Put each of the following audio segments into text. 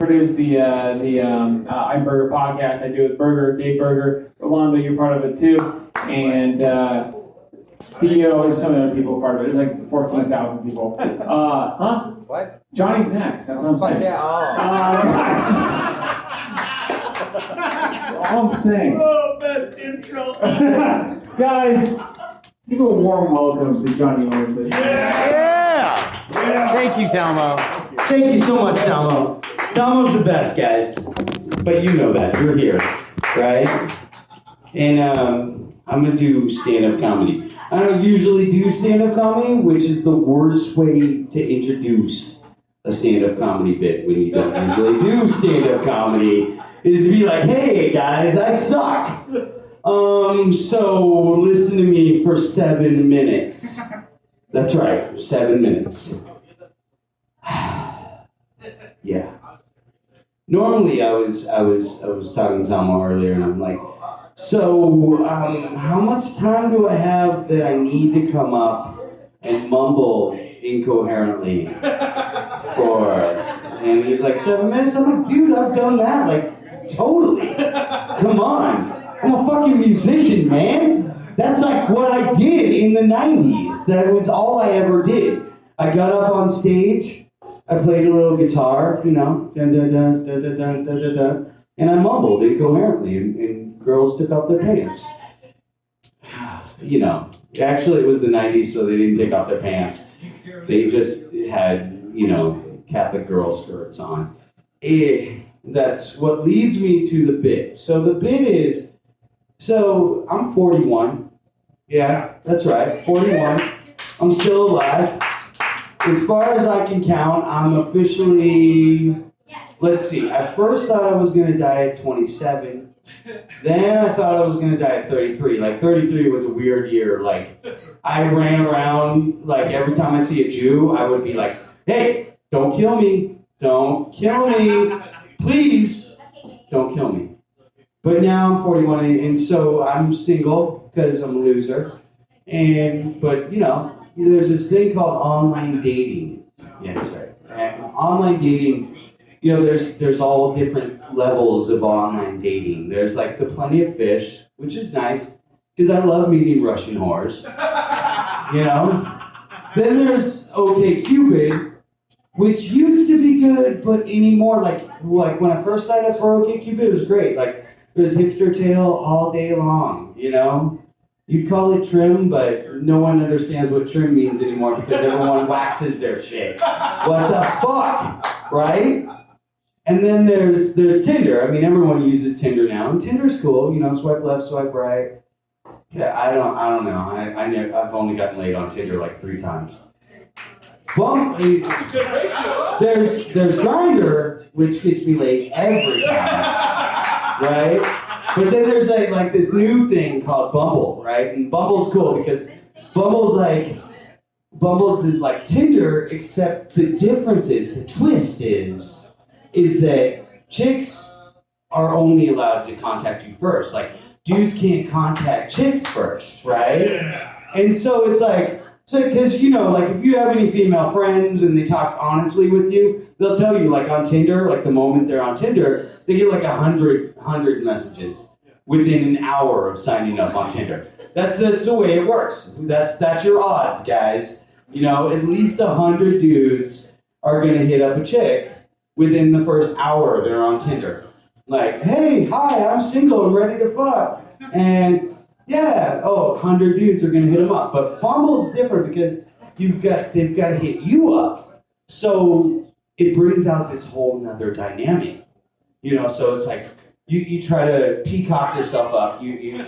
produce the iBurger podcast. I do it with Burger, Dave Burger. Rolando, you're part of it too. And Theo and some other people are part of it. There's like 14,000 people. What? Johnny's next. That's what I'm saying. Yeah. All I'm saying. Oh, best intro. Guys, give a warm welcome to Johnny Orson. Yeah. Thank you, Talmo. Thank you so much, Talmo. Talmo's the best, guys. But you know that. You're here, right? And I'm going to do stand-up comedy. I don't usually do stand-up comedy, which is the worst way to introduce a stand-up comedy bit when you don't usually do stand-up comedy, is to be like, hey, guys, I suck. So listen to me for 7 minutes. That's right, 7 minutes. Yeah. Normally, I was talking to Tom earlier, and I'm like, so how much time do I have that I need to come up and mumble incoherently for? And he's like, 7 minutes. I'm like, dude, I've done that, like, totally. Come on, I'm a fucking musician, man. That's like what I did in the 90s. That was all I ever did. I got up on stage, I played a little guitar, you know, dun, dun, dun, dun, dun, dun, dun, dun, dun, and I mumbled incoherently, and girls took off their pants. You know, actually it was the 90s, so they didn't take off their pants. They just had, you know, Catholic girl skirts on. That's what leads me to the bit. So the bit is, so I'm 41. Yeah, that's right, 41. I'm still alive. As far as I can count, I'm officially, let's see, I first thought I was going to die at 27. Then I thought I was going to die at 33. Like, 33 was a weird year. Like, I ran around, like, every time I see a Jew, I would be like, hey, don't kill me. Don't kill me. Please, don't kill me. But now I'm 41, and so I'm single because I'm a loser. But, you know, there's this thing called online dating. Yeah, that's right. And online dating, you know, there's all different levels of online dating. There's like the Plenty of Fish, which is nice, because I love meeting Russian whores. You know? Then there's OkCupid, which used to be good, but anymore, like when I first signed up for OkCupid, it was great. Like, it was hipster tail all day long, you know? You'd call it trim, but no one understands what trim means anymore because everyone waxes their shit. What the fuck, right? And then there's Tinder. I mean, everyone uses Tinder now, and Tinder's cool. You know, swipe left, swipe right. Yeah, I don't know. I've only gotten laid on Tinder like 3 times. Well, there's Grindr, which gets me laid every time, right? But then there's like this new thing called Bumble, right? And Bumble's cool because Bumbles is like Tinder, except the difference is, the twist is that chicks are only allowed to contact you first. Like, dudes can't contact chicks first, right? Yeah. And so it's like, because, you know, like if you have any female friends and they talk honestly with you, they'll tell you, like on Tinder, like the moment they're on Tinder, they get like 100 messages within an hour of signing up on Tinder. That's the way it works. That's your odds, guys. You know, at least 100 dudes are gonna hit up a chick within the first hour they're on Tinder. Like, hey, hi, I'm single and ready to fuck. And yeah, 100 dudes are gonna hit them up. But Bumble's different because they've got to hit you up. So it brings out this whole nother dynamic. You know, so it's like you try to peacock yourself up. You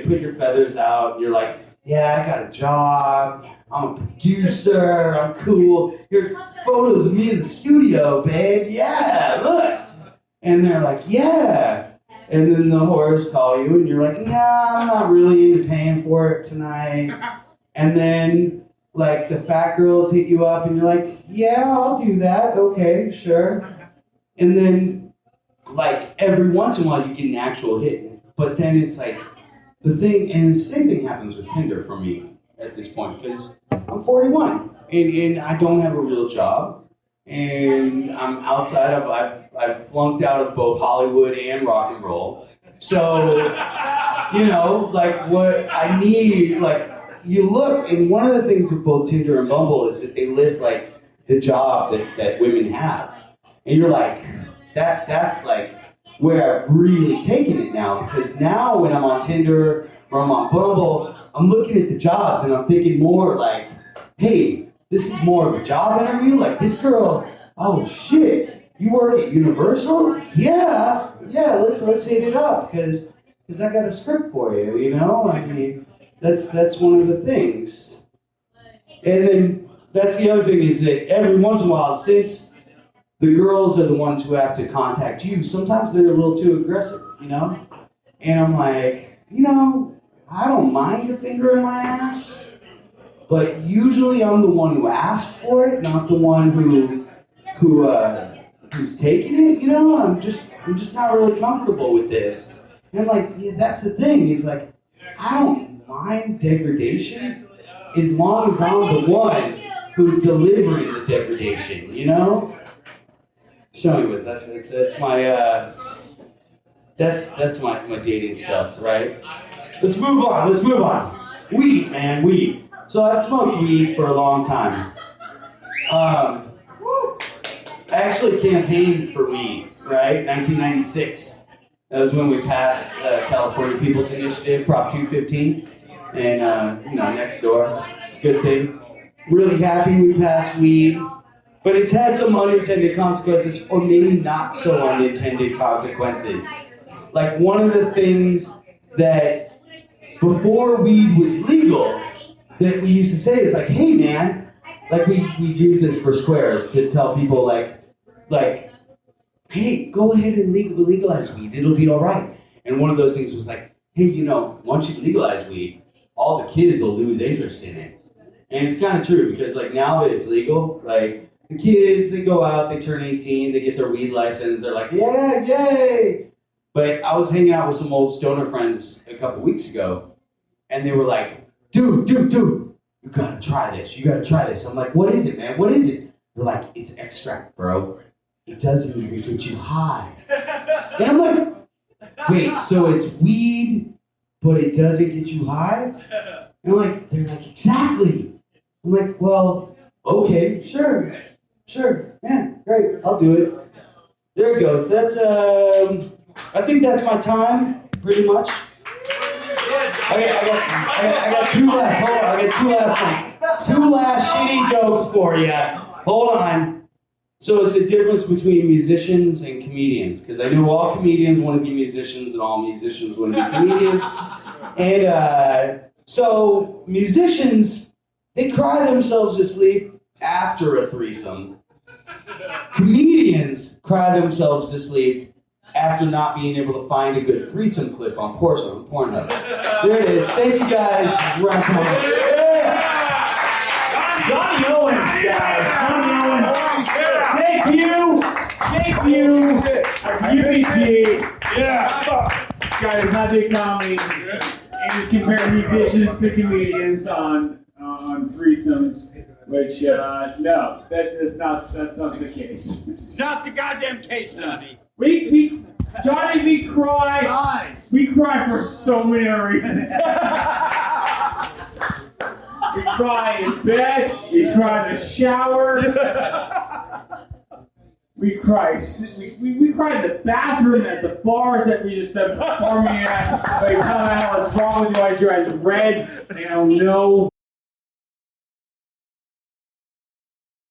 put your feathers out. You're like, yeah, I got a job. I'm a producer. I'm cool. Here's photos of me in the studio, babe. Yeah, look. And they're like, yeah. And then the whores call you, and you're like, nah, I'm not really into paying for it tonight. And then, like, the fat girls hit you up, and you're like, yeah, I'll do that. Okay, sure. And then, like, every once in a while, you get an actual hit. But then it's like, the same thing happens with Tinder for me at this point, because I'm 41, and I don't have a real job. And I'm outside of, I've flunked out of both Hollywood and rock and roll. So, you know, like what I need, like you look, and one of the things with both Tinder and Bumble is that they list like the job that women have. And you're like, that's like where I've really taken it now, because now when I'm on Tinder or I'm on Bumble, I'm looking at the jobs and I'm thinking more like, hey, this is more of a job interview. Like this girl, oh shit, you work at Universal? Yeah, let's hit it up because I got a script for you. You know, I mean, that's one of the things. And then that's the other thing is that every once in a while, since the girls are the ones who have to contact you, sometimes they're a little too aggressive, you know? And I'm like, you know, I don't mind a finger in my ass, but usually I'm the one who asked for it, not the one who's taking it, you know? I'm just not really comfortable with this. And I'm like, yeah, that's the thing. He's like, I don't mind degradation as long as I'm the one who's delivering the degradation, you know? So anyways, that's my that's my dating stuff, right? Let's move on. Weed, man, weed. So I've smoked weed for a long time. I actually campaigned for weed, right? 1996. That was when we passed California People's Initiative, Prop 215, and you know, next door. It's a good thing. Really happy we passed weed. But it's had some unintended consequences, or maybe not so unintended consequences. Like one of the things that before weed was legal, that we used to say is like, hey man, like we use this for squares to tell people like, hey, go ahead and legalize weed, it'll be all right. And one of those things was like, hey, you know, once you legalize weed, all the kids will lose interest in it. And it's kind of true because like now that it's legal, like the kids, they go out, they turn 18, they get their weed license, they're like, yeah, yay! But I was hanging out with some old stoner friends a couple weeks ago, and they were like, dude, you gotta try this. I'm like, what is it, man? What is it? They're like, it's extract, bro. It doesn't even get you high. And I'm like, wait, so it's weed, but it doesn't get you high? And they're like, exactly. I'm like, well, okay, sure, yeah, great, I'll do it. There it goes. That's I think that's my time, pretty much. I got two last. Hold on, I got two last ones. Two last shitty jokes for you. Hold on. So it's the difference between musicians and comedians, because I know all comedians want to be musicians and all musicians want to be comedians. And so musicians, they cry themselves to sleep after a threesome. Comedians cry themselves to sleep after not being able to find a good threesome clip on Pornhub. There it is. Thank you guys. Johnny Owens, guys. Johnny Owens. Thank you. UBG. Yeah. This guy does not do comedy. And he's comparing musicians to comedians on threesomes. Which, no, that's not the case. It's not the goddamn case, Johnny. Johnny, we cry. We cry for so many reasons. We cry in bed. We cry in the shower. We cry. We cry in the bathroom at the bars that we just started performing at. Like, come out, what's wrong with you? Why is your eyes red? I don't know.